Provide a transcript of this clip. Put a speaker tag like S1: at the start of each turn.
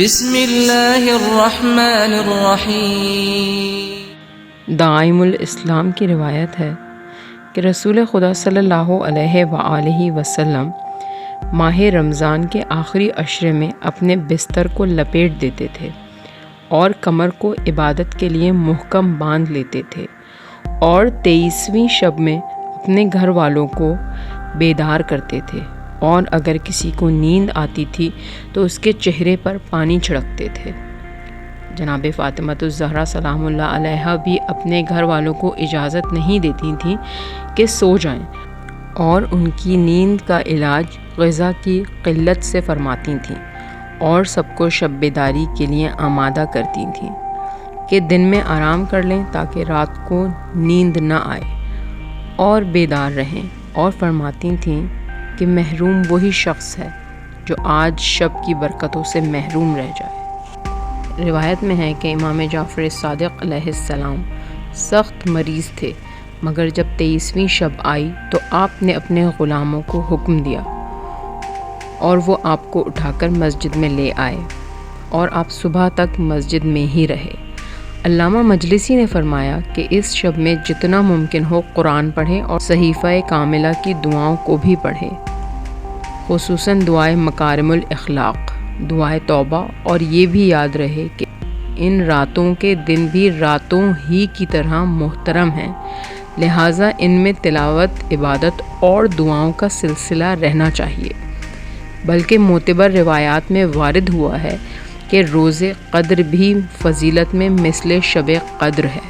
S1: بسم اللہ الرحمن الرحیم۔
S2: دعائم الاسلام کی روایت ہے کہ رسول خدا صلی اللہ علیہ وآلہ وسلم ماہ رمضان کے آخری عشرے میں اپنے بستر کو لپیٹ دیتے تھے اور کمر کو عبادت کے لیے محکم باندھ لیتے تھے، اور 23ویں شب میں اپنے گھر والوں کو بیدار کرتے تھے، اور اگر کسی کو نیند آتی تھی تو اس کے چہرے پر پانی چھڑکتے تھے۔ جناب فاطمہ الزہرا سلام اللہ علیہا بھی اپنے گھر والوں کو اجازت نہیں دیتی تھیں کہ سو جائیں، اور ان کی نیند کا علاج غذا کی قلت سے فرماتی تھیں، اور سب کو شب بیداری کے لیے آمادہ کرتی تھیں کہ دن میں آرام کر لیں تاکہ رات کو نیند نہ آئے اور بیدار رہیں، اور فرماتی تھیں کہ محروم وہی شخص ہے جو آج شب کی برکتوں سے محروم رہ جائے۔ روایت میں ہے کہ امام جعفر صادق علیہ السلام سخت مریض تھے، مگر جب 23ویں شب آئی تو آپ نے اپنے غلاموں کو حکم دیا اور وہ آپ کو اٹھا کر مسجد میں لے آئے، اور آپ صبح تک مسجد میں ہی رہے۔ علامہ مجلسی نے فرمایا کہ اس شب میں جتنا ممکن ہو قرآن پڑھیں اور صحیفہ کاملہ کی دعاؤں کو بھی پڑھیں، خصوصاً دعائے مکارم الاخلاق، دعائے توبہ، اور یہ بھی یاد رہے کہ ان راتوں کے دن بھی راتوں ہی کی طرح محترم ہیں، لہٰذا ان میں تلاوت، عبادت اور دعاؤں کا سلسلہ رہنا چاہیے۔ بلکہ معتبر روایات میں وارد ہوا ہے کہ روز قدر بھی فضیلت میں مثل شب قدر ہے۔